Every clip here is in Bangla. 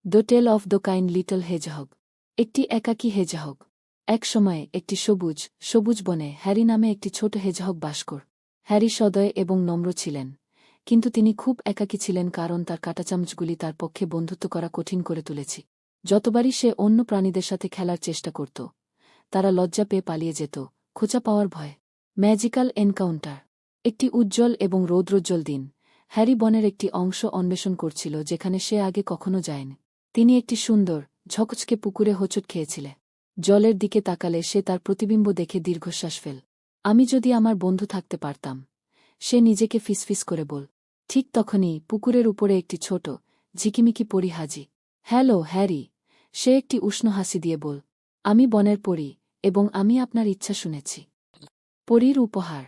The tale of the kind little hedgehog. একটি একাকী হেজহগ। এক সময়ে একটি সবুজ বনে হ্যারি নামে একটি ছোট হেজহগ বাস করত। হ্যারি সদয় এবং নম্র ছিলেন, কিন্তু তিনি খুব একাকী ছিলেন কারণ তার কাঁটাচামচগুলি তার পক্ষে বন্ধুত্ব করা কঠিন করে তুলেছে। যতবারই সে অন্য প্রাণীদের সাথে খেলার চেষ্টা করত, তারা লজ্জা পেয়ে পালিয়ে যেত, খোঁচা পাওয়ার ভয়ে। Magical encounter. একটি উজ্জ্বল এবং রৌদ্রোজ্জ্বল দিন হ্যারি বনের একটি অংশ অন্বেষণ করছিল যেখানে সে আগে কখনো যায়নি। তিনি একটি সুন্দর, ঝকঝকে পুকুরে হোঁচট খেয়েছিলে। জলের দিকে তাকালে সে তার প্রতিবিম্ব দেখে দীর্ঘশ্বাস ফেল। আমি যদি আমার বন্ধু থাকতে পারতাম, সে নিজেকে ফিসফিস করে বল। ঠিক তখনই পুকুরের উপরে একটি ছোট, ঝিকিমিকি পরী হাজি। হ্যালো হ্যারি, সে একটি উষ্ণ হাসি দিয়ে বল। আমি বনের পরী, এবং আমি আপনার ইচ্ছা শুনেছি। পরীর উপহার।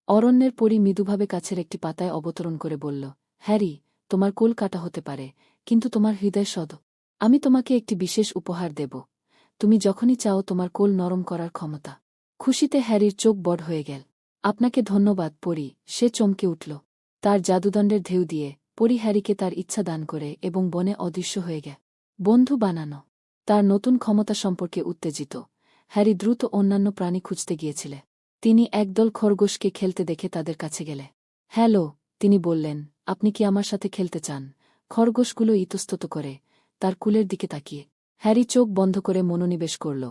অরণ্যের পরী মৃদুভাবে কাছের একটি পাতায় অবতরণ করে বলল, হ্যারি, তোমার কোল কাটা হতে পারে, কিন্তু তোমার হৃদয় সদ। আমি তোমাকে একটি বিশেষ উপহার দেব। তুমি যখনই চাও তোমার কোল নরম করার ক্ষমতা। খুশিতে হ্যারির চোখ বড় হয়ে গেল। আপনাকে ধন্যবাদ পরী, সে চমকে উঠল। তার জাদুদণ্ডের ঢেউ দিয়ে পরী হ্যারিকে তার ইচ্ছা দান করে এবং বনে অদৃশ্য হয়ে গেল। বন্ধু বানানো। তার নতুন ক্ষমতা সম্পর্কে উত্তেজিত হ্যারি দ্রুত অন্যান্য প্রাণী খুঁজতে গিয়েছিল। তিনি একদল খরগোশকে খেলতে দেখে তাদের কাছে গেলে। হ্যালো, তিনি বললেন, আপনি কি আমার সাথে খেলতে চান? খরগোশগুলো ইতস্তত করে তার কুলের দিকে তাকিয়ে। হ্যারি চোখ বন্ধ করে মনোনিবেশ করল,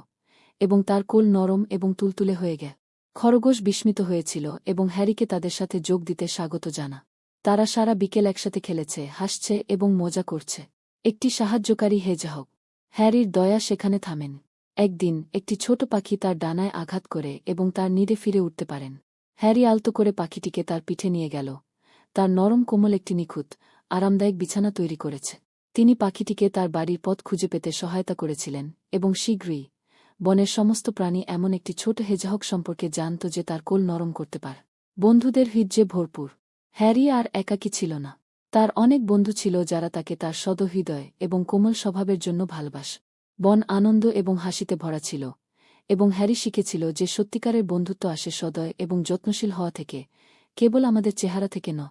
এবং তার কোল নরম এবং তুলতুলে হয়ে গেল। খরগোশ বিস্মিত হয়েছিল এবং হ্যারিকে তাদের সাথে যোগ দিতে স্বাগত জানা। তারা সারা বিকেল একসাথে খেলেছে, হাসছে এবং মজা করছে। একটি সাহায্যকারী হেজহগ। হ্যারির দয়া সেখানে থামেন। একদিন একটি ছোট পাখি তার ডানায় আঘাত করে এবং তার নিড়ে ফিরে উঠতে পারেন। হ্যারি আলতো করে পাখিটিকে তার পিঠে নিয়ে গেল। তার নরম কোমল একটি নিখুঁত, আরামদায়ক বিছানা তৈরি করেছে। তিনি পাখিটিকে তার বাড়ির পথ খুঁজে পেতে সহায়তা করেছিলেন, এবং শীঘ্রই বনের সমস্ত প্রাণী এমন একটি ছোট হেজহগ সম্পর্কে জানত যে তার কোল নরম করতে পারে। বন্ধুদের হৃদয়ে ভরপুর। হ্যারি আর একাকী ছিল না। তার অনেক বন্ধু ছিল যারা তাকে তার সদহৃদয় এবং কোমল স্বভাবের জন্য ভালবাস। বন আনন্দ এবং হাসিতে ভরা ছিল, এবং হ্যারি শিখেছিল যে সত্যিকারের বন্ধুত্ব আসে সদয় এবং যত্নশীল হওয়া থেকে, কেবল আমাদের চেহারা থেকে ন।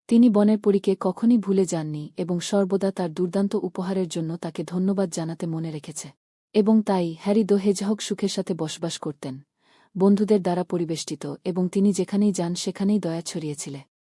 তিনি বনের পরীকে কখনই ভুলে যাননি এবং সর্বদা তার দুর্দান্ত উপহারের জন্য তাকে ধন্যবাদ জানাতে মনে রেখেছে। এবং তাই হ্যারি দ্য হেজহগ সুখের সাথে বসবাস করতেন, বন্ধুদের দ্বারা পরিবেষ্টিত, এবং তিনি যেখানেই যান সেখানেই দয়া ছড়িয়েছিলে।